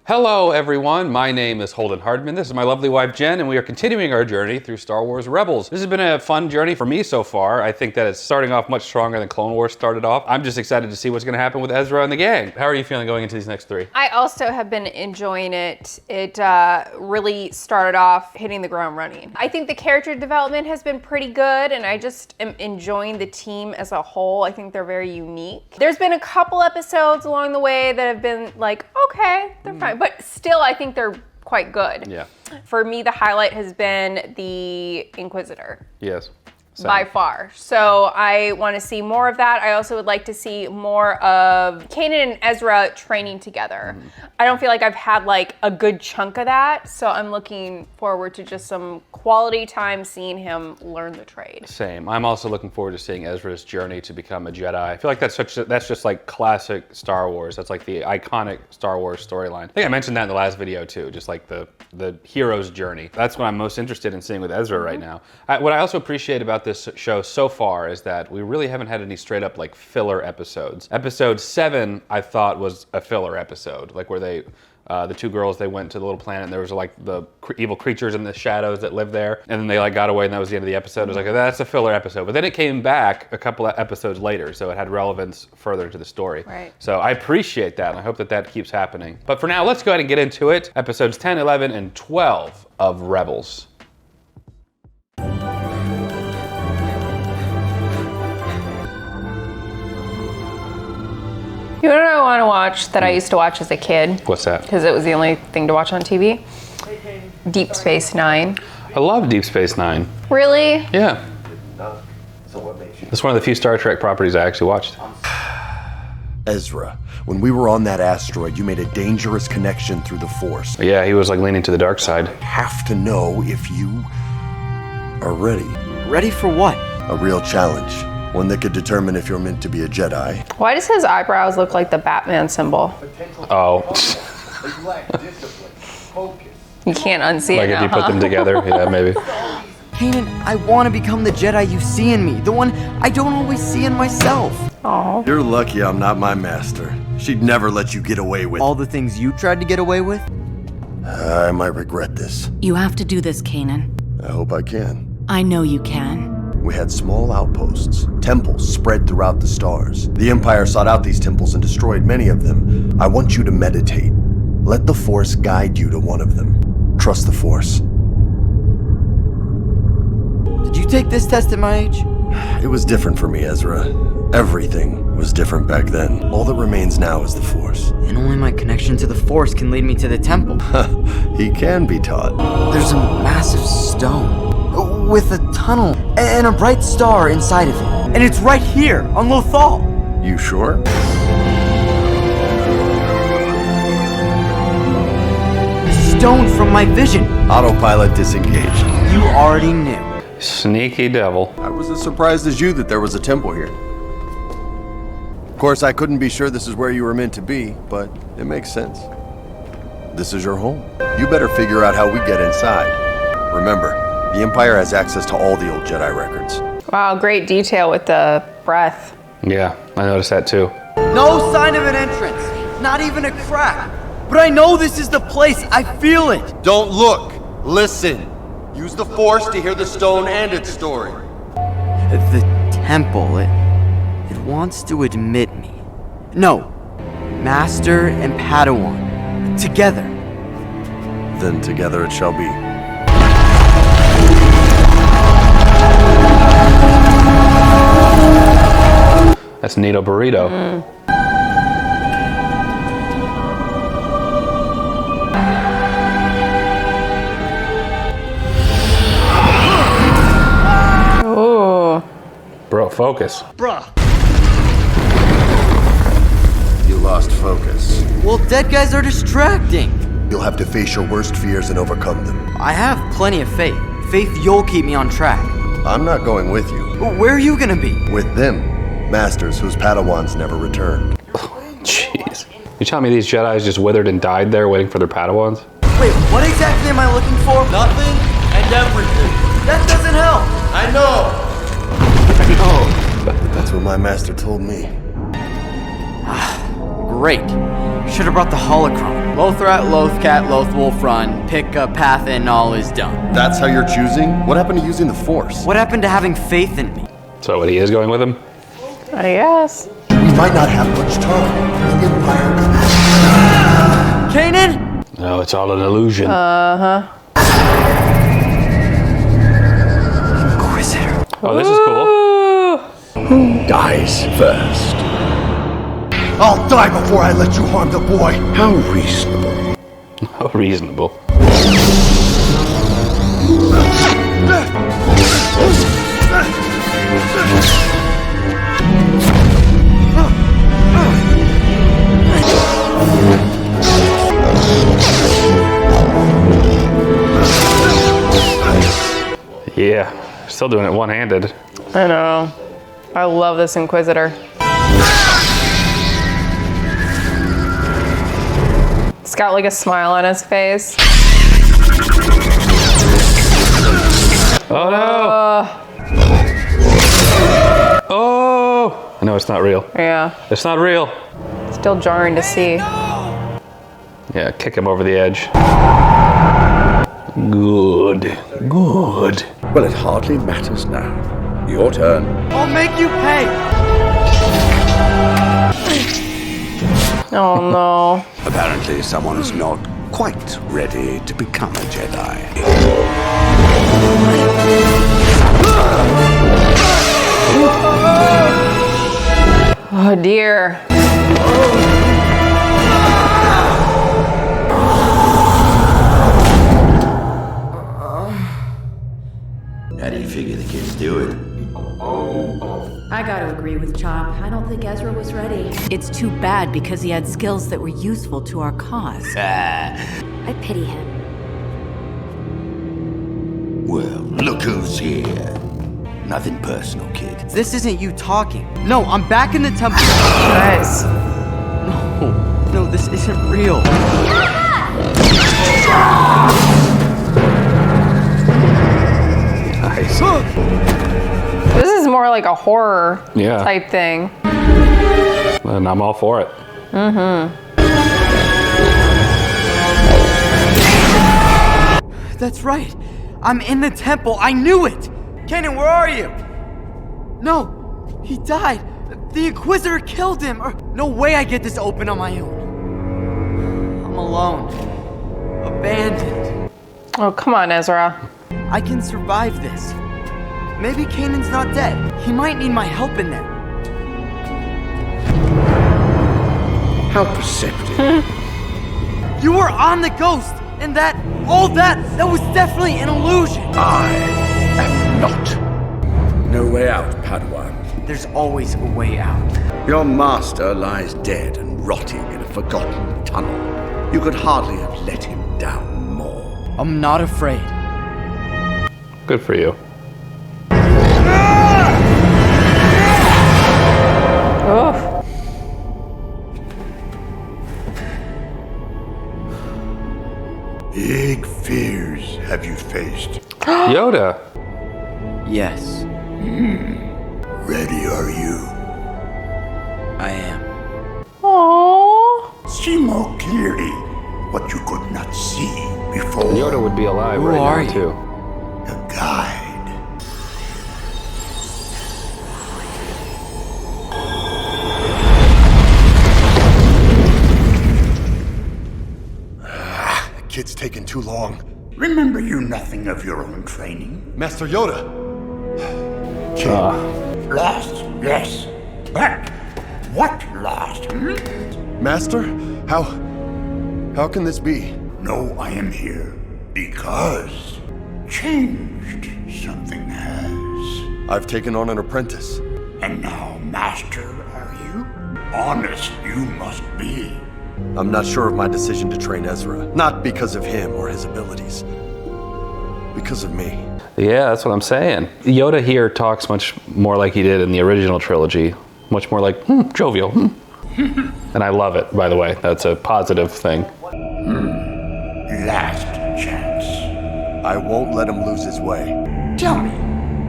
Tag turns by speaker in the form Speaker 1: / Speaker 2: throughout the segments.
Speaker 1: Hello everyone, my name is Holden Hardman. This is my lovely wife Jen, and we are continuing our journey through Star Wars Rebels. This has been a fun journey for me so far. I think that it's starting off much stronger than Clone Wars started off. I'm just excited to see what's gonna happen with Ezra and the gang. How are you feeling going into these next three?
Speaker 2: I also have been enjoying it. It really started off hitting the ground running. I think the character development has been pretty good, and I just am enjoying the team as a whole. I think they're very unique. There's been a couple episodes along the way that have been like, okay, they're fine. But still, I think they're quite good.
Speaker 1: Yeah.
Speaker 2: For me, the highlight has been the Inquisitor.
Speaker 1: Yes. Same.
Speaker 2: By far. So I want to see more of that. I also would like to see more of Kanan and Ezra training together. I don't feel like I've had like a good chunk of that, so I'm looking forward to just some quality time seeing him learn the trade.
Speaker 1: Same. I'm also looking forward to seeing Ezra's journey to become a Jedi. I feel like that's just like classic Star Wars. That's like the iconic Star Wars storyline. I think I mentioned that in the last video too, just like the hero's journey. That's what I'm most interested in seeing with Ezra right now. What I also appreciate about this show so far is that we really haven't had any straight up like filler episodes. Episode 7 I thought was a filler episode, like where they the two girls, they went to the little planet and there was like the evil creatures in the shadows that lived there, and then they like got away and that was the end of the episode. It was like, that's a filler episode, but then it came back a couple of episodes later, so it had relevance further to the story.
Speaker 2: Right. So
Speaker 1: I appreciate that, and I hope that that keeps happening. But for now, let's go ahead and get into it. Episodes 10, 11, and 12 of Rebels.
Speaker 2: You know what I want to watch that I used to watch as a kid?
Speaker 1: What's that?
Speaker 2: Because it was the only thing to watch on TV. Deep Space Nine.
Speaker 1: I love Deep Space Nine.
Speaker 2: Really?
Speaker 1: Yeah.
Speaker 3: So what makes you?
Speaker 1: It's one of the few Star Trek properties I actually watched.
Speaker 3: Ezra, when we were on that asteroid, you made a dangerous connection through the Force.
Speaker 1: Yeah, he was like leaning to the dark side.
Speaker 3: Have to know if you are ready.
Speaker 4: Ready for what?
Speaker 3: A real challenge. One that could determine if you're meant to be a Jedi.
Speaker 2: Why does his eyebrows look like the Batman symbol?
Speaker 1: Oh.
Speaker 2: You can't unsee
Speaker 1: Like
Speaker 2: it
Speaker 1: if
Speaker 2: now,
Speaker 1: you put them together, yeah, maybe.
Speaker 4: Kanan, I want to become the Jedi you see in me, the one I don't always see in myself.
Speaker 2: Oh.
Speaker 3: You're lucky I'm not my master. She'd never let you get away with
Speaker 4: All the things you tried to get away with?
Speaker 3: I might regret this.
Speaker 5: You have to do this, Kanan.
Speaker 3: I hope I can.
Speaker 5: I know you can.
Speaker 3: We had small outposts, temples spread throughout the stars. The Empire sought out these temples and destroyed many of them. I want you to meditate. Let the Force guide you to one of them. Trust the Force.
Speaker 4: Did you take this test at my age?
Speaker 3: It was different for me, Ezra. Everything was different back then. All that remains now is the Force.
Speaker 4: And only my connection to the Force can lead me to the temple.
Speaker 3: He can be taught.
Speaker 4: There's a massive stone with a tunnel and a bright star inside of it. And it's right here on Lothal.
Speaker 3: You sure?
Speaker 4: Stone from my vision.
Speaker 3: Autopilot disengaged.
Speaker 4: You already knew.
Speaker 1: Sneaky devil.
Speaker 3: I was as surprised as you that there was a temple here. Of course, I couldn't be sure this is where you were meant to be, but it makes sense. This is your home. You better figure out how we get inside. Remember, the Empire has access to all the old Jedi records.
Speaker 2: Wow, great detail with the breath.
Speaker 1: Yeah, I noticed that too.
Speaker 4: No sign of an entrance. Not even a crack. But I know this is the place. I feel it.
Speaker 6: Don't look. Listen. Use the Force to hear the stone and its story.
Speaker 4: The temple, it wants to admit me. No, Master and Padawan, together.
Speaker 3: Then together it shall be.
Speaker 1: That's Nito Burrito.
Speaker 2: Ooh.
Speaker 1: Bro, focus.
Speaker 3: You lost focus.
Speaker 4: Well, dead guys are distracting.
Speaker 3: You'll have to face your worst fears and overcome them.
Speaker 4: I have plenty of faith. Faith you'll keep me on track.
Speaker 3: I'm not going with you.
Speaker 4: Where are you gonna be?
Speaker 3: With them. Masters whose Padawans never returned.
Speaker 1: Jeez. You telling me these Jedis just withered and died there waiting for their Padawans?
Speaker 4: Wait, what exactly am I looking for?
Speaker 6: Nothing and everything.
Speaker 4: That doesn't help.
Speaker 6: I know.
Speaker 3: That's what my master told me.
Speaker 4: Great. Should have brought the holocron. Loth rat, loth cat, loth wolf run. Pick a path and all is done.
Speaker 3: That's how you're choosing? What happened to using the Force?
Speaker 4: What happened to having faith in me?
Speaker 1: So what, he is going with him?
Speaker 2: I guess.
Speaker 7: We might not have much time. The Empire could...
Speaker 4: Kanan?
Speaker 1: No, it's all an illusion.
Speaker 4: Inquisitor.
Speaker 1: Oh, this is cool.
Speaker 7: Who dies first? I'll die before I let you harm the boy. How reasonable.
Speaker 1: How reasonable. Yeah, still doing it one-handed.
Speaker 2: I know. I love this Inquisitor. It's got like a smile on his face.
Speaker 1: Oh no! Oh! I know it's not real.
Speaker 2: Yeah.
Speaker 1: It's not real.
Speaker 2: Still jarring to see.
Speaker 1: Yeah, kick him over the edge. Good. Good.
Speaker 7: Well, it hardly matters now. Your turn.
Speaker 4: I'll make you pay.
Speaker 2: Oh no.
Speaker 7: Apparently, someone's not quite ready to become a Jedi.
Speaker 2: Oh dear.
Speaker 7: How do you figure the kids do it?
Speaker 5: I gotta agree with Chop. I don't think Ezra was ready. It's too bad because he had skills that were useful to our cause.
Speaker 8: I pity him.
Speaker 7: Well, look who's here. Nothing personal, kid.
Speaker 4: This isn't you talking. No, I'm back in the temple.
Speaker 2: Nice.
Speaker 4: No, this isn't real.
Speaker 1: Nice.
Speaker 2: This is more like a horror
Speaker 1: Yeah.
Speaker 2: type thing.
Speaker 1: And I'm all for it.
Speaker 4: That's right. I'm in the temple. I knew it. Kanan, where are you? No, he died. The Inquisitor killed him. No way I get this open on my own. I'm alone. Abandoned.
Speaker 2: Oh, come on, Ezra.
Speaker 4: I can survive this. Maybe Kanan's not dead. He might need my help in there.
Speaker 7: How perceptive.
Speaker 4: You were on the ghost, and that was definitely an illusion.
Speaker 7: I am not. No way out, Padawan.
Speaker 4: There's always a way out.
Speaker 7: Your master lies dead and rotting in a forgotten tunnel. You could hardly have let him down more.
Speaker 4: I'm not afraid.
Speaker 1: Good for you.
Speaker 2: Oof.
Speaker 7: Big fears have you faced.
Speaker 1: Yoda.
Speaker 4: Yes,
Speaker 7: Ready are you?
Speaker 4: I am.
Speaker 2: Aww.
Speaker 7: See more clearly what you could not see before.
Speaker 1: Yoda would be alive
Speaker 4: Who
Speaker 1: right
Speaker 4: are
Speaker 1: now,
Speaker 4: you?
Speaker 1: too.
Speaker 7: The guide. The kid's taking too long. Remember you nothing of your own training?
Speaker 3: Master Yoda!
Speaker 7: Lost, yes. But what lost?
Speaker 3: Master? How can this be?
Speaker 7: No, I am here because changed something has.
Speaker 3: I've taken on an apprentice.
Speaker 7: And now, master, are you? Honest you must be.
Speaker 3: I'm not sure of my decision to train Ezra. Not because of him or his abilities. Because of me.
Speaker 1: Yeah, that's what I'm saying. Yoda here talks much more like he did in the original trilogy. Much more like, jovial. And I love it, by the way. That's a positive thing.
Speaker 7: Last chance.
Speaker 3: I won't let him lose his way.
Speaker 7: Tell me,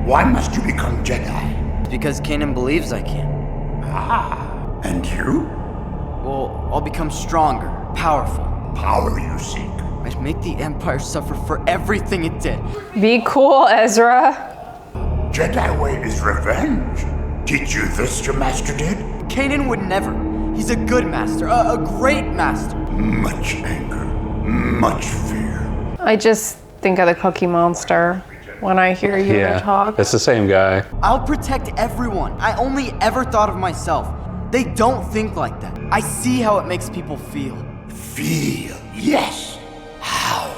Speaker 7: why must you become Jedi?
Speaker 4: Because Kanan believes I can.
Speaker 7: And you?
Speaker 4: Well, I'll become stronger, powerful.
Speaker 7: power you seek.
Speaker 4: I'd make the Empire suffer for everything it did.
Speaker 2: Be cool, Ezra.
Speaker 7: Jedi way is revenge. Teach you this your master did?
Speaker 4: Kanan would never. He's a good master, a great master.
Speaker 7: Much anger, much fear.
Speaker 2: I just think of the Cookie Monster when I hear you talk.
Speaker 1: It's the same guy.
Speaker 4: I'll protect everyone. I only ever thought of myself. They don't think like that. I see how it makes people feel.
Speaker 7: Feel, yes. How?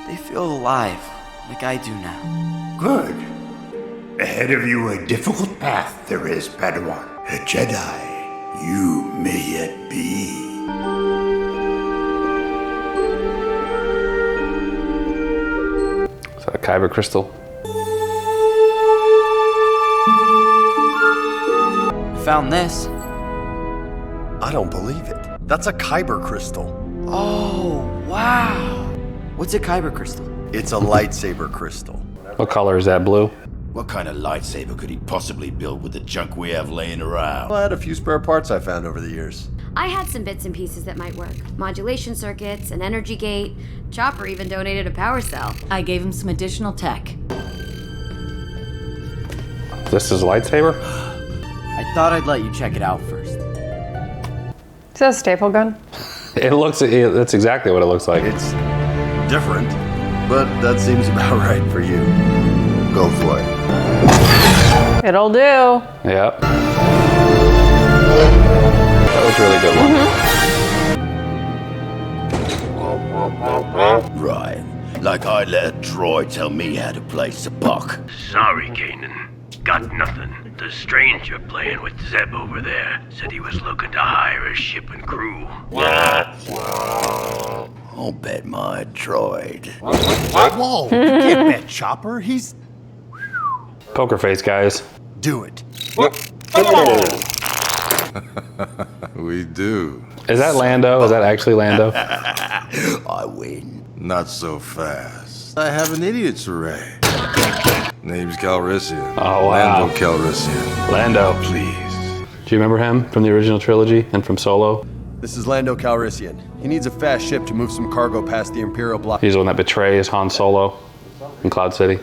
Speaker 4: They feel alive, like I do now.
Speaker 7: Good. Ahead of you a difficult path there is, Padawan. A Jedi you may yet be.
Speaker 1: Is that a kyber crystal?
Speaker 4: Found this.
Speaker 3: I don't believe it. That's a kyber crystal.
Speaker 4: Oh, wow. What's a kyber crystal?
Speaker 3: It's a lightsaber crystal.
Speaker 1: What color is that? Blue?
Speaker 9: What kind of lightsaber could he possibly build with the junk we have laying around?
Speaker 3: I had a few spare parts I found over the years.
Speaker 8: I had some bits and pieces that might work. Modulation circuits, an energy gate. Chopper even donated a power cell.
Speaker 5: I gave him some additional tech.
Speaker 1: This is a lightsaber?
Speaker 4: I thought I'd let you check it out first.
Speaker 2: Is that a staple gun?
Speaker 1: That's exactly what it looks like.
Speaker 3: It's different, but that seems about right for you. Go for it.
Speaker 2: It'll do.
Speaker 1: Yep. That was a really good one.
Speaker 9: Right. Like I let a droid tell me how to place a puck.
Speaker 10: Sorry, Kanan. Got nothing. The stranger playing with Zeb over there said he was looking to hire a ship and crew.
Speaker 9: I'll bet my droid.
Speaker 6: Whoa, you can't bet Chopper. He's...
Speaker 1: Poker face, guys.
Speaker 3: Do it.
Speaker 11: We do.
Speaker 1: Is that Lando? Is that actually Lando?
Speaker 9: I win.
Speaker 11: Not so fast. I have an idiot's array. Name's Calrissian.
Speaker 1: Oh, wow.
Speaker 11: Lando Calrissian.
Speaker 1: Lando.
Speaker 11: Please.
Speaker 1: Do you remember him from the original trilogy and from Solo?
Speaker 3: This is Lando Calrissian. He needs a fast ship to move some cargo past the Imperial Blockade.
Speaker 1: He's the one that betrays Han Solo in Cloud City.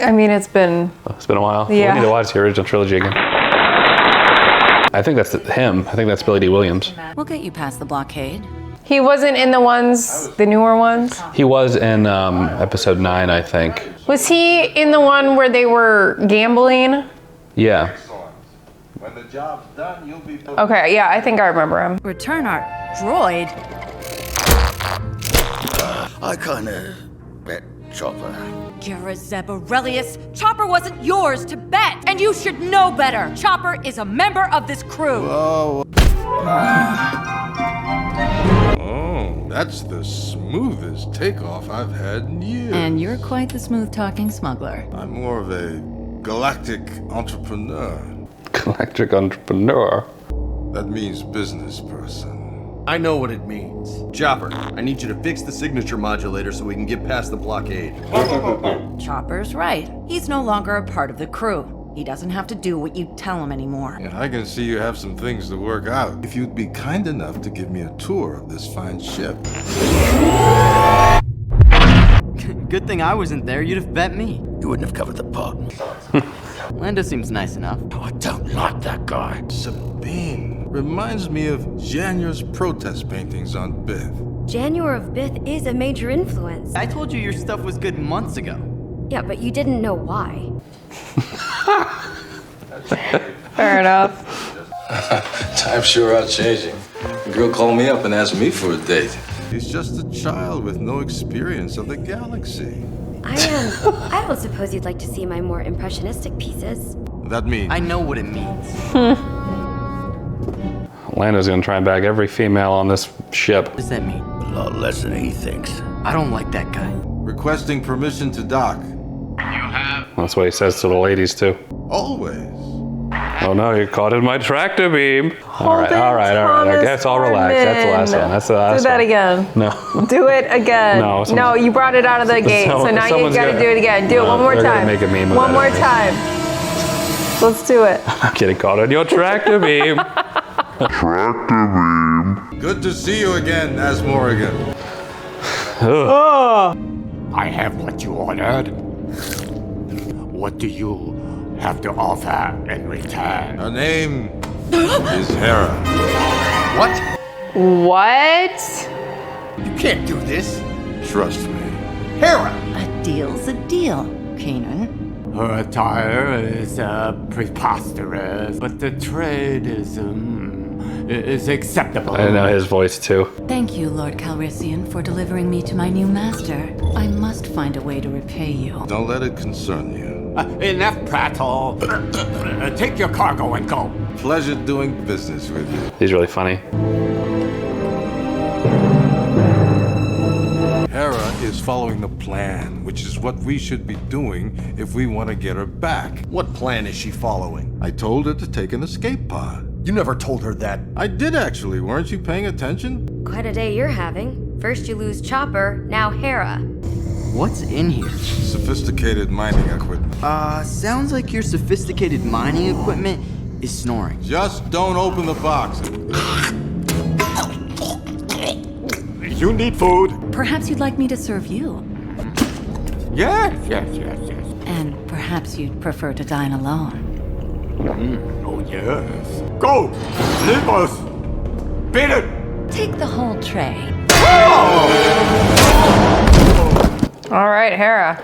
Speaker 2: I mean, it's been
Speaker 1: a while.
Speaker 2: Yeah.
Speaker 1: We need to watch the original trilogy again. I think that's him. I think that's Billy D. Williams.
Speaker 5: We'll get you past the blockade.
Speaker 2: He wasn't in the newer ones?
Speaker 1: He was in episode 9, I think.
Speaker 2: Was he in the one where they were gambling?
Speaker 1: Yeah.
Speaker 11: When the job's done, you'll be...
Speaker 2: Okay, yeah, I think I remember him.
Speaker 5: Return our droid?
Speaker 9: I kinda bet Chopper.
Speaker 5: You're a Zeb Aurelius. Chopper wasn't yours to bet, and you should know better. Chopper is a member of this crew.
Speaker 11: Oh, that's the smoothest takeoff I've had in years.
Speaker 5: And you're quite the smooth-talking smuggler.
Speaker 11: I'm more of a galactic entrepreneur.
Speaker 1: Galactic entrepreneur.
Speaker 11: That means business person.
Speaker 3: I know what it means. Chopper, I need you to fix the signature modulator so we can get past the blockade.
Speaker 5: Chopper's right. He's no longer a part of the crew. He doesn't have to do what you tell him anymore.
Speaker 11: Yeah, I can see you have some things to work out. If you'd be kind enough to give me a tour of this fine ship.
Speaker 4: Good thing I wasn't there. You'd have bet me.
Speaker 9: You wouldn't have covered the pot.
Speaker 4: Lando seems nice enough.
Speaker 9: Oh, I don't like that guy.
Speaker 11: Sabine reminds me of Janier's protest paintings on Bith.
Speaker 8: Janur of Bith is a major influence.
Speaker 4: I told you your stuff was good months ago.
Speaker 8: Yeah, but you didn't know why.
Speaker 2: Fair enough.
Speaker 12: Times sure are changing. The girl called me up and asked me for a date.
Speaker 11: He's just a child with no experience of the galaxy.
Speaker 8: I don't suppose you'd like to see my more impressionistic pieces.
Speaker 11: That means...
Speaker 4: I know what it means.
Speaker 1: Lando's gonna try and bag every female on this ship.
Speaker 4: What does that mean?
Speaker 9: A lot less than he thinks.
Speaker 4: I don't like that guy.
Speaker 11: Requesting permission to dock.
Speaker 1: That's what he says to the ladies, too.
Speaker 11: Always.
Speaker 1: Oh no, you're caught in my tractor beam. All right.
Speaker 2: Thomas
Speaker 1: I guess I'll relax. That's the last one. That's the last one.
Speaker 2: Do that again.
Speaker 1: No.
Speaker 2: Do it again.
Speaker 1: No,
Speaker 2: you brought it out of the gate, so now you gotta do it again. Do it one more
Speaker 1: they're gonna
Speaker 2: time.
Speaker 1: make a meme of
Speaker 2: One
Speaker 1: that
Speaker 2: more
Speaker 1: anyway.
Speaker 2: time. Let's do it.
Speaker 1: I'm getting caught on your tractor beam.
Speaker 11: Tractor beam. Good to see you again, As Morrigan.
Speaker 13: I have what you ordered. What do you have to offer in return?
Speaker 11: Her name is Hera.
Speaker 6: What?
Speaker 2: What?
Speaker 6: You can't do this.
Speaker 11: Trust me.
Speaker 6: Hera!
Speaker 5: A deal's a deal, Kanan.
Speaker 13: Her attire is preposterous, but the trade is acceptable.
Speaker 1: I know his voice too.
Speaker 5: Thank you, Lord Calrissian, for delivering me to my new master. I must find a way to repay you.
Speaker 11: Don't let it concern you.
Speaker 13: Enough prattle. Take your cargo and go.
Speaker 11: Pleasure doing business with you.
Speaker 1: He's really funny.
Speaker 11: Hera is following the plan, which is what we should be doing if we want to get her back.
Speaker 6: What plan is she following?
Speaker 11: I told her to take an escape pod.
Speaker 6: You never told her that.
Speaker 11: I did actually. Weren't you paying attention?
Speaker 8: Quite a day you're having. First you lose Chopper, now Hera.
Speaker 4: What's in here?
Speaker 11: Sophisticated mining equipment.
Speaker 4: Sounds like your sophisticated mining equipment is snoring.
Speaker 11: Just don't open the box.
Speaker 13: You need food.
Speaker 5: Perhaps you'd like me to serve you.
Speaker 13: Yes.
Speaker 5: And perhaps you'd prefer to dine alone.
Speaker 13: Oh, yes. Go! Leave us! Beat it!
Speaker 5: Take the whole tray.
Speaker 2: All right, Hera.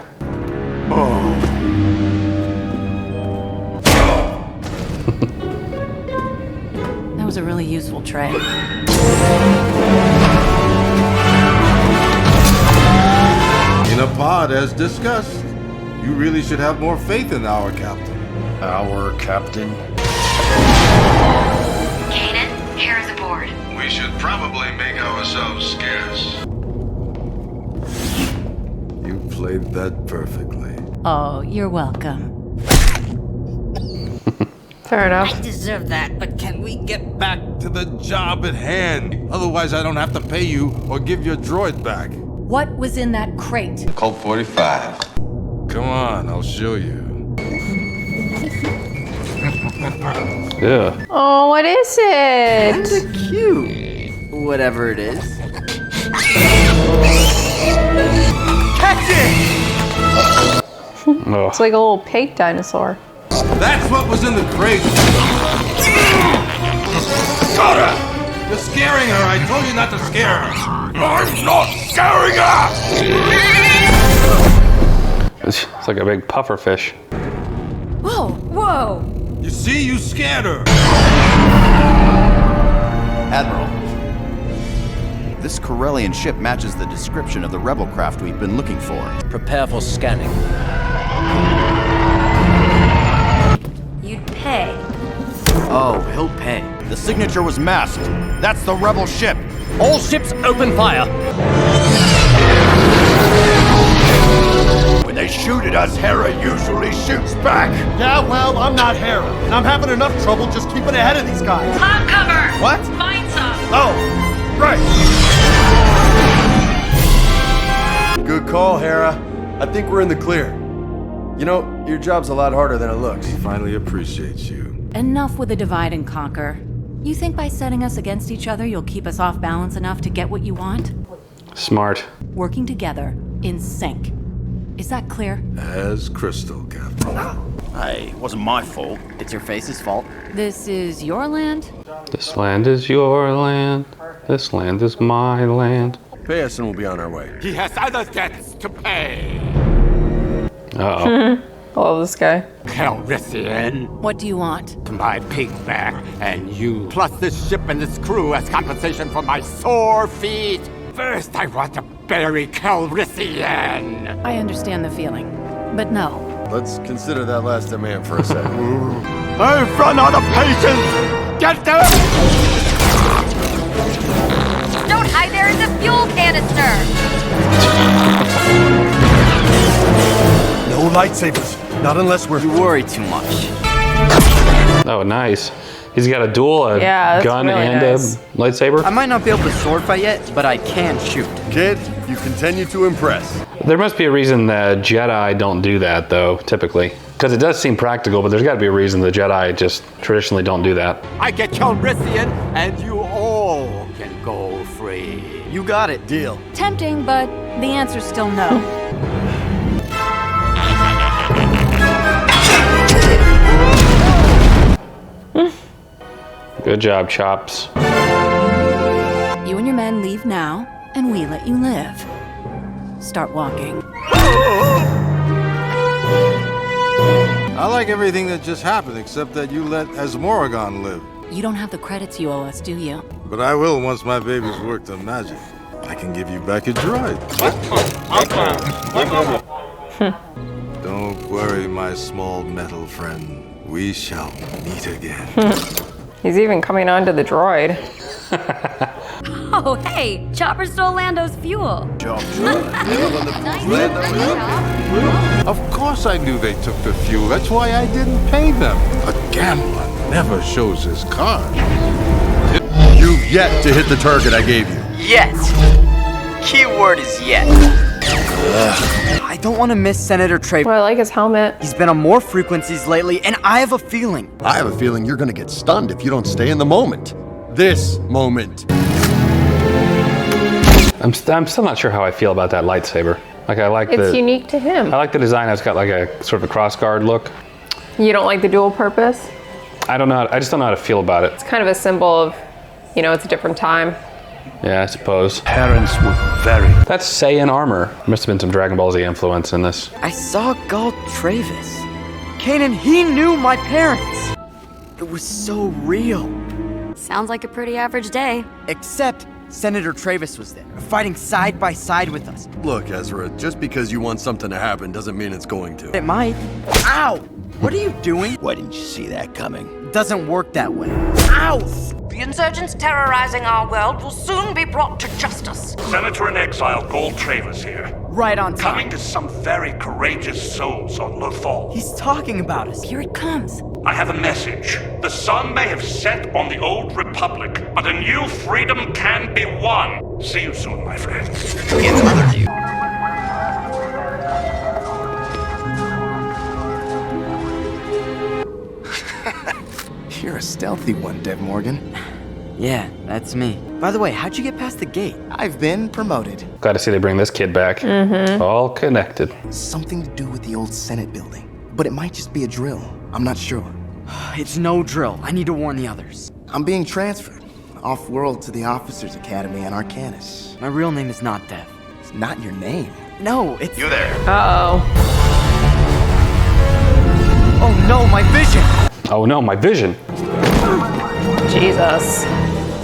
Speaker 5: That was a really useful tray.
Speaker 11: In a pod, as discussed. You really should have more faith in our captain.
Speaker 3: Our captain?
Speaker 8: Kanan, Hera's aboard.
Speaker 11: We should probably make ourselves scarce. You played that perfectly.
Speaker 5: Oh, you're welcome.
Speaker 2: Fair enough.
Speaker 8: I deserve that, but can we get
Speaker 11: Back to the job at hand. Otherwise, I don't have to pay you or give your droid back.
Speaker 5: What was in that crate?
Speaker 12: Colt 45.
Speaker 11: Come on, I'll show you.
Speaker 1: Yeah.
Speaker 2: Oh, what is it?
Speaker 4: Kinda cute. Whatever it is.
Speaker 6: Catch it!
Speaker 1: Oh.
Speaker 2: It's like a little pig dinosaur.
Speaker 11: That's what was in the crate.
Speaker 6: Got her!
Speaker 11: You're scaring her. I told you not to scare her.
Speaker 6: I'm not scaring her!
Speaker 1: It's like a big puffer fish.
Speaker 5: Whoa!
Speaker 11: You see, you scared her.
Speaker 14: Admiral, this Corellian ship matches the description of the rebel craft we've been looking for.
Speaker 10: Prepare for scanning.
Speaker 8: You'd pay.
Speaker 4: Oh, he'll pay.
Speaker 14: The signature was masked. That's the rebel ship.
Speaker 10: All ships open fire.
Speaker 6: When they shoot at us, Hera usually shoots back. Yeah, well, I'm not Hera, and I'm having enough trouble just keeping ahead of these guys.
Speaker 8: Top cover!
Speaker 6: What?
Speaker 8: Find some!
Speaker 6: Oh, right. Good call, Hera. I think we're in the clear. You know, your job's a lot harder than it looks.
Speaker 11: He finally appreciates you.
Speaker 5: Enough with the divide and conquer. You think by setting us against each other, you'll keep us off balance enough to get what you want?
Speaker 1: Smart.
Speaker 5: Working together, in sync. Is that clear?
Speaker 11: As crystal, Captain.
Speaker 14: Hey, it wasn't my fault.
Speaker 4: It's your face's fault.
Speaker 5: This is your land?
Speaker 1: This land is your land. This land is my land.
Speaker 3: Pay us and we'll be on our way.
Speaker 13: He has other debts to pay.
Speaker 1: Uh-oh.
Speaker 2: I love this guy.
Speaker 13: Calrissian,
Speaker 5: What do you want?
Speaker 13: my pigback, and you, plus this ship and this crew as compensation for my sore feet. First, I want to bury Calrissian.
Speaker 5: I understand the feeling, but no.
Speaker 3: Let's consider that last demand for a second.
Speaker 13: I've run out of patience. Get them!
Speaker 8: Don't hide there in the fuel canister!
Speaker 6: No lightsabers. Not unless we're...
Speaker 4: You worry too much.
Speaker 1: Oh, nice. He's got a duel, a
Speaker 2: Yeah, that's
Speaker 1: gun,
Speaker 2: really
Speaker 1: and
Speaker 2: nice.
Speaker 1: a lightsaber.
Speaker 4: I might not be able to sword fight yet, but I can shoot.
Speaker 3: Kid, you continue to impress.
Speaker 1: There must be a reason that Jedi don't do that, though, typically. Because it does seem practical, but there's got to be a reason the Jedi just traditionally don't do that.
Speaker 13: I get Calrissian, and you all can go
Speaker 4: got it.
Speaker 3: Deal.
Speaker 5: Tempting, but the answer's still no.
Speaker 1: Good job, Chops.
Speaker 5: You and your men leave now, and we let you live. Start walking.
Speaker 11: I like everything that just happened, except that you let Esmorgon live.
Speaker 5: You don't have the credits you owe us, do you?
Speaker 11: But I will once my baby's worked on magic. I can give you back your droid. Don't worry, my small metal friend. We shall meet again.
Speaker 2: He's even coming on to the droid.
Speaker 8: Oh, hey, Chopper stole Lando's fuel.
Speaker 11: Of course I knew they took the fuel. That's why I didn't pay them. A gambler never shows his card.
Speaker 3: You've yet to hit the target I gave you.
Speaker 4: Yet. Keyword is yet. I don't want to miss Senator Travis.
Speaker 2: Well, I like his helmet.
Speaker 4: He's been on more frequencies lately, and I have a feeling.
Speaker 3: I have a feeling you're gonna get stunned if you don't stay in the moment. This moment.
Speaker 1: I'm still not sure how I feel about that lightsaber. Like I like
Speaker 2: It's unique to him.
Speaker 1: I like the design. It's got like a sort of a crossguard look.
Speaker 2: You don't like the dual purpose?
Speaker 1: I don't know. I just don't know how to feel about it.
Speaker 2: It's kind of a symbol of, you know, it's a different time.
Speaker 1: Yeah, I suppose.
Speaker 10: Parents were very...
Speaker 1: That's Saiyan armor. There must have been some Dragon Ball Z influence in this.
Speaker 4: I saw Galt Travis. Kanan, he knew my parents. It was so real.
Speaker 8: Sounds like a pretty average day.
Speaker 4: Except Senator Travis was there, fighting side by side with us.
Speaker 3: Look, Ezra, just because you want something to happen doesn't mean it's going to.
Speaker 4: It might. Ow! What are you doing?
Speaker 9: Why didn't you see that coming?
Speaker 4: It doesn't work that way. Ow!
Speaker 15: The insurgents terrorizing our world will soon be brought to justice.
Speaker 10: Senator in exile Galt Travis here.
Speaker 4: Right on time.
Speaker 10: Coming to some very courageous souls on Lothal.
Speaker 4: He's talking about us.
Speaker 5: Here it comes.
Speaker 10: I have a message. The sun may have set on the old republic, but a new freedom can be won. See you soon, my friend.
Speaker 16: You're a stealthy one, Dev Morgan.
Speaker 4: Yeah, that's me. By the way, how'd you get past the gate?
Speaker 16: I've been promoted.
Speaker 1: Glad to see they bring this kid back.
Speaker 2: Mm-hmm.
Speaker 1: All connected.
Speaker 16: Something to do with the old Senate building. But it might just be a drill. I'm not sure.
Speaker 4: It's no drill. I need to warn the others.
Speaker 16: I'm being transferred off-world to the Officers Academy on Arcanus.
Speaker 4: My real name is not Dev.
Speaker 16: It's not your name.
Speaker 4: No, it's...
Speaker 10: You there.
Speaker 2: Uh-oh.
Speaker 4: Oh no, my vision!
Speaker 1: Oh no, my vision.
Speaker 2: Jesus.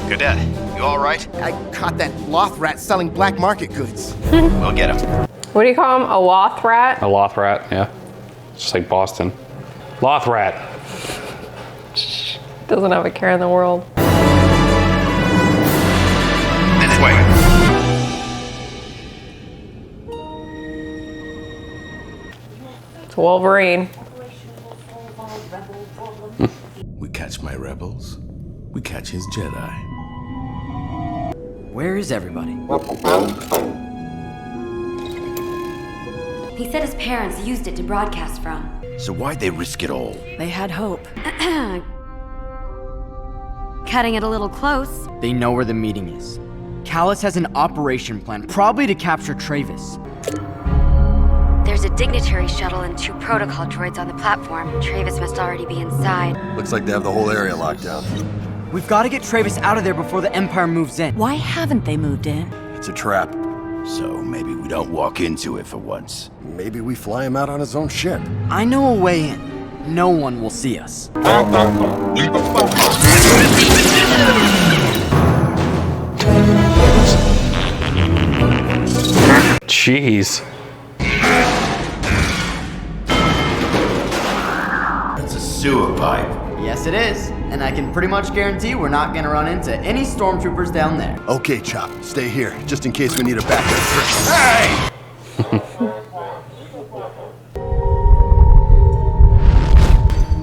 Speaker 16: Cadet, you all right? I caught that loth rat selling black market goods. We'll get him.
Speaker 2: What do you call him? A loth rat?
Speaker 1: A loth rat, yeah. It's just like Boston. Loth rat.
Speaker 2: Doesn't have a care in the world.
Speaker 16: This way.
Speaker 2: It's Wolverine.
Speaker 9: We catch my rebels, we catch his Jedi.
Speaker 4: Where is everybody?
Speaker 8: He said his parents used it to broadcast from.
Speaker 9: So why'd they risk it all?
Speaker 5: They had hope.
Speaker 8: Cutting it a little close.
Speaker 4: They know where the meeting is. Callus has an operation plan, probably to capture Travis.
Speaker 8: There's a dignitary shuttle and 2 protocol droids on the platform. Travis must already be inside.
Speaker 3: Looks like they have the whole area locked down.
Speaker 4: We've got to get Travis out of there before the Empire moves in.
Speaker 5: Why haven't they moved in?
Speaker 3: It's a trap.
Speaker 9: So maybe we don't walk into it for once.
Speaker 3: Maybe we fly him out on his own ship.
Speaker 4: I know a way in. No one will see us.
Speaker 1: Jeez.
Speaker 9: It's a sewer pipe.
Speaker 4: Yes, it is. And I can pretty much guarantee we're not gonna run into any stormtroopers down there.
Speaker 3: Okay, Chop, stay here, just in case we need a backup trip. Hey!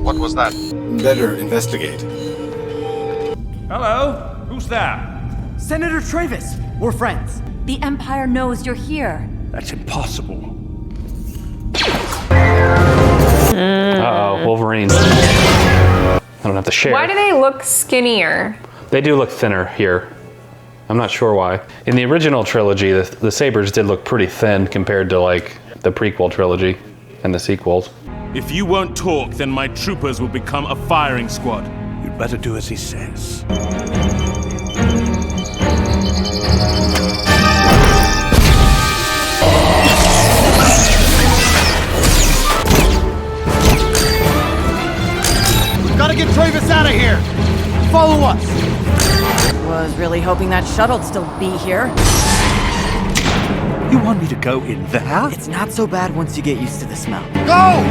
Speaker 17: What was that?
Speaker 11: Better investigate.
Speaker 10: Hello? Who's that?
Speaker 4: Senator Travis! We're friends.
Speaker 5: The Empire knows you're here.
Speaker 10: That's impossible.
Speaker 1: Uh-oh, Wolverine. I don't have to share.
Speaker 2: Why do they look skinnier?
Speaker 1: They do look thinner here. I'm not sure why. In the original trilogy, the sabers did look pretty thin compared to like the prequel trilogy and the sequels.
Speaker 18: If you won't talk, then my troopers will become a firing squad. You'd better do as he says.
Speaker 6: Gotta get Travis out of here! Follow us!
Speaker 5: Was really hoping that shuttle'd still be here.
Speaker 4: You want me to go in there? It's not so bad once you get used to the smell.
Speaker 6: Go!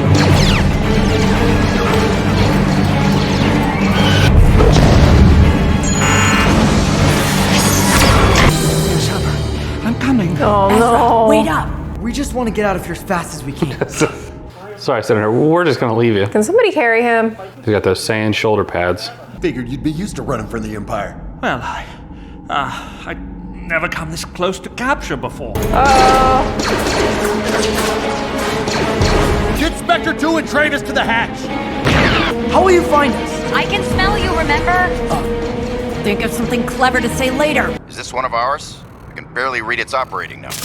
Speaker 4: I'm coming.
Speaker 2: Oh
Speaker 5: Ezra,
Speaker 2: no.
Speaker 5: wait up.
Speaker 4: We just want to get out of here as fast as we can.
Speaker 1: Sorry, Senator, we're just gonna leave you.
Speaker 2: Can somebody carry him?
Speaker 1: He's got those sand shoulder pads.
Speaker 3: Figured you'd be used to running for the Empire.
Speaker 19: Well, I never come this close to capture before.
Speaker 6: Get Spectre 2 and Travis to the hatch!
Speaker 4: How will you find us?
Speaker 8: I can smell you, remember?
Speaker 5: Think of something clever to say later.
Speaker 14: Is this one of ours? I can barely read its operating number.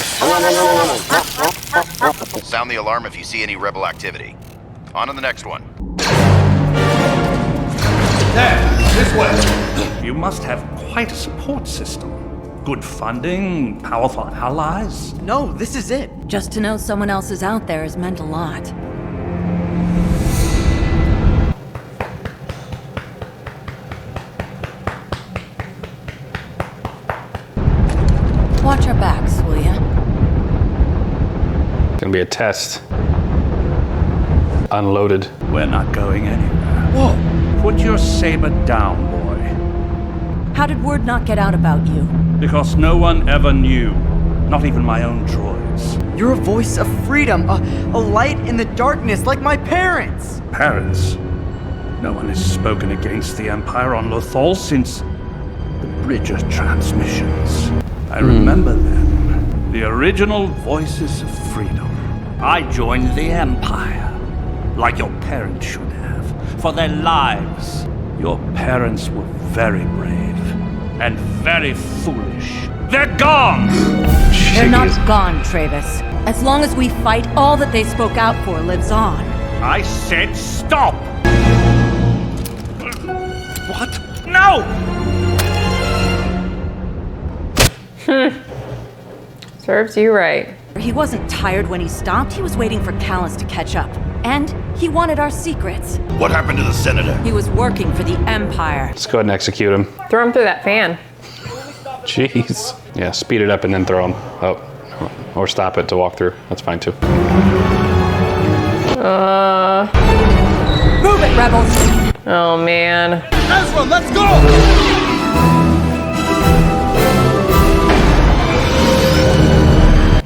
Speaker 14: Sound the alarm if you see any rebel activity. On to the next one.
Speaker 6: There, this way.
Speaker 19: You must have quite a support system. Good funding, powerful allies.
Speaker 4: No, this is it.
Speaker 5: Just to know someone else is out there has meant a lot. Watch our backs, will ya?
Speaker 1: It's gonna be a test. Unloaded.
Speaker 19: We're not going anywhere. Whoa! Put your saber down, boy.
Speaker 5: How did word not get out about you?
Speaker 19: Because no one ever knew. Not even my own droids.
Speaker 4: You're a voice of freedom, a light in the darkness, like my parents.
Speaker 19: Parents? No one has spoken against the Empire on Lothal since the Bridge of Transmissions. I remember them. The original voices of freedom. I joined the Empire, like your parents should have, for their lives. Your parents were very brave and very foolish. They're gone!
Speaker 5: They're not gone, Travis. As long as we fight, all that they spoke out for lives on.
Speaker 19: I said stop! What? No!
Speaker 2: Serves you right.
Speaker 5: He wasn't tired when he stopped. He was waiting for Callus to catch up. And he wanted our secrets.
Speaker 9: What happened to the Senator?
Speaker 5: He was working for the Empire.
Speaker 1: Let's go ahead and execute him.
Speaker 2: Throw him through that fan.
Speaker 1: Jeez. Yeah, speed it up and then throw him. Oh, or stop it to walk through. That's fine too.
Speaker 5: Move it, rebels!
Speaker 2: Oh man.
Speaker 6: Ezra, let's go!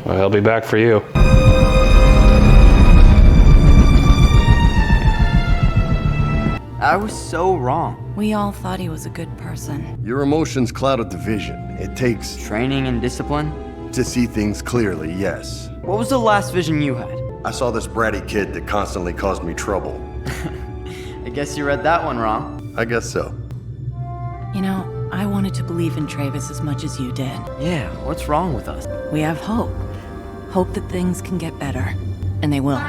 Speaker 1: Well, he'll be back for you.
Speaker 4: I was so wrong.
Speaker 5: We all thought he was a good person.
Speaker 3: Your emotions clouded the vision. It takes
Speaker 4: training and discipline
Speaker 3: to see things clearly, yes.
Speaker 4: What was the last vision you had?
Speaker 3: I saw this bratty kid that constantly caused me trouble.
Speaker 4: I guess you read that one wrong.
Speaker 3: I guess so.
Speaker 5: You know, I wanted to believe in Travis as much as you did.
Speaker 4: Yeah, what's wrong with us?
Speaker 5: We have hope. Hope that things can get better. And they will.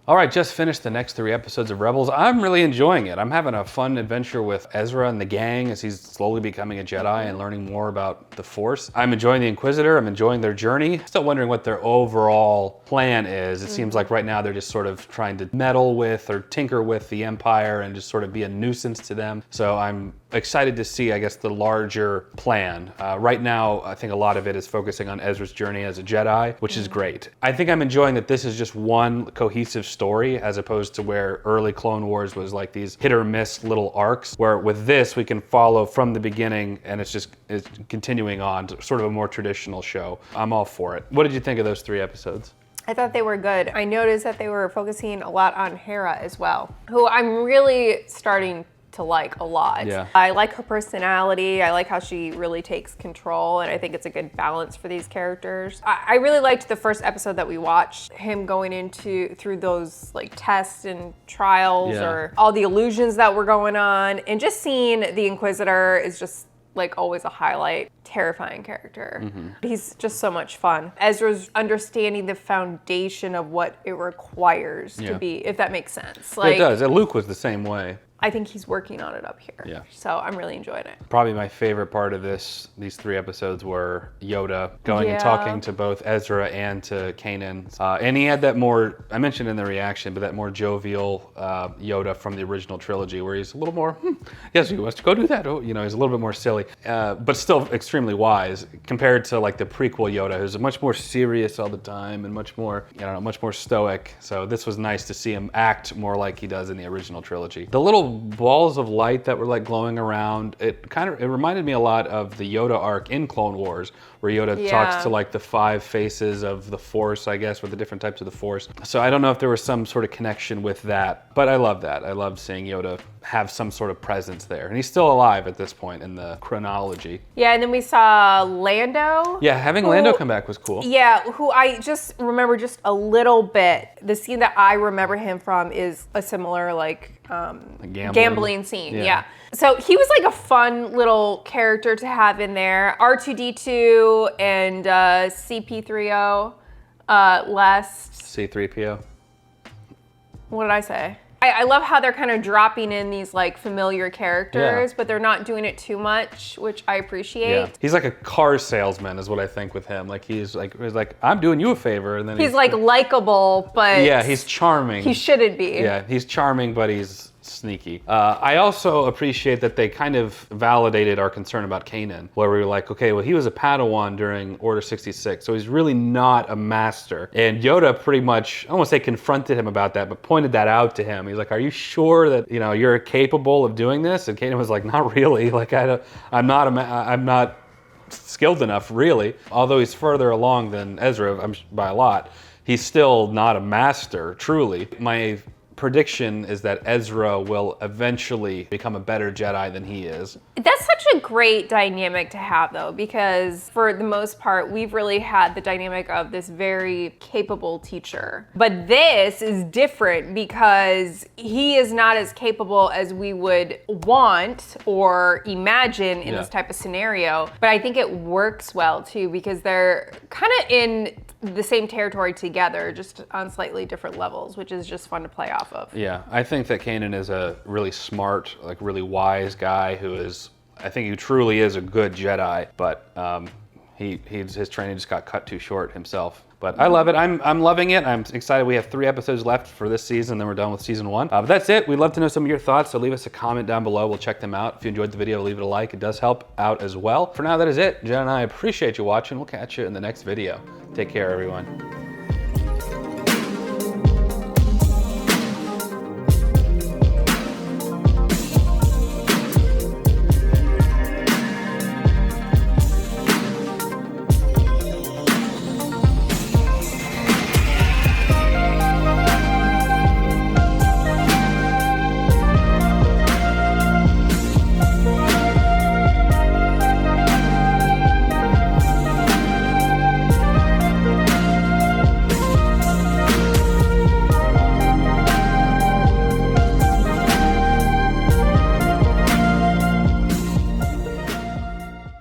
Speaker 1: All right, just finished the next 3 episodes of Rebels. I'm really enjoying it. I'm having a fun adventure with Ezra and the gang as he's slowly becoming a Jedi and learning more about the Force. I'm enjoying the Inquisitor. I'm enjoying their journey. Still wondering what their overall plan is. It seems like right now they're just sort of trying to meddle with or tinker with the Empire and just sort of be a nuisance to them. So I'm excited to see, I guess, the larger plan. Right now, I think a lot of it is focusing on Ezra's journey as a Jedi, which is great. I think I'm enjoying that this is just one cohesive story as opposed to where early Clone Wars was like these hit or miss little arcs, where with this we can follow from the beginning and it's continuing on to sort of a more traditional show. I'm all for it. What did you think of those 3 episodes?
Speaker 2: I thought they were good. I noticed that they were focusing a lot on Hera as well, who I'm really starting to like a lot.
Speaker 1: Yeah.
Speaker 2: I like her personality. I like how she really takes control, and I think it's a good balance for these characters. I really liked the first episode that we watched, him going through those like tests and trials, or all the illusions that were going on, and just seeing the Inquisitor is just like always a highlight. Terrifying character. He's just so much fun. Ezra's understanding the foundation of what it requires to be, if that makes sense. Like,
Speaker 1: it does. And Luke was the same way.
Speaker 2: I think he's working on it up here.
Speaker 1: Yeah.
Speaker 2: So I'm really enjoying it.
Speaker 1: Probably my favorite part of these 3 episodes were Yoda going and talking to both Ezra and to Kanan. And he had that more, I mentioned in the reaction, but that more jovial Yoda from the original trilogy, where he's a little more, yes, you must go do that. Oh, you know, he's a little bit more silly, but still extremely wise compared to like the prequel Yoda, who's much more serious all the time and much more, I don't know, much more stoic. So this was nice to see him act more like he does in the original trilogy. The little balls of light that were like glowing around, it reminded me a lot of the Yoda arc in Clone Wars, where Yoda talks to like the 5 faces of the Force, I guess, with the different types of the Force. So I don't know if there was some sort of connection with that, but I love that. I love seeing Yoda have some sort of presence there. And he's still alive at this point in the chronology.
Speaker 2: Yeah, and then we saw Lando.
Speaker 1: Yeah, having Lando come back was cool.
Speaker 2: Yeah, who I just remember just a little bit. The scene that I remember him from is a similar like gambling scene. Yeah. So he was like a fun little character to have in there. R2-D2 and CP3O, last.
Speaker 1: C3PO.
Speaker 2: What did I say? I love how they're kind of dropping in these like familiar characters, but they're not doing it too much, which I appreciate.
Speaker 1: Yeah. He's like a car salesman is what I think with him. Like he's like I'm doing you a favor, and then
Speaker 2: he's like likable, but
Speaker 1: yeah, he's charming.
Speaker 2: He shouldn't be.
Speaker 1: Yeah, he's charming, but he's sneaky. I also appreciate that they kind of validated our concern about Kanan, where we were like, okay, well, he was a Padawan during Order 66, so he's really not a master. And Yoda pretty much, I won't say confronted him about that, but pointed that out to him. He's like, are you sure that, you know, you're capable of doing this? And Kanan was like, not really. Like, I'm not skilled enough, really. Although he's further along than Ezra by a lot, he's still not a master, truly. My prediction is that Ezra will eventually become a better Jedi than he is.
Speaker 2: That's such a great dynamic to have, though, because for the most part, we've really had the dynamic of this very capable teacher. But this is different because he is not as capable as we would want or imagine in this type of scenario. But I think it works well, too, because they're kind of in the same territory together, just on slightly different levels, which is just fun to play off of.
Speaker 1: Yeah, I think that Kanan is a really smart, like really wise guy who is, I think he truly is a good Jedi, but his training just got cut too short himself. But I love it. I'm loving it. I'm excited. We have 3 episodes left for this season, then we're done with season 1. But that's it. We'd love to know some of your thoughts, so leave us a comment down below. We'll check them out. If you enjoyed the video, leave it a like. It does help out as well. For now, that is it. Jen and I appreciate you watching. We'll catch you in the next video. Take care, everyone.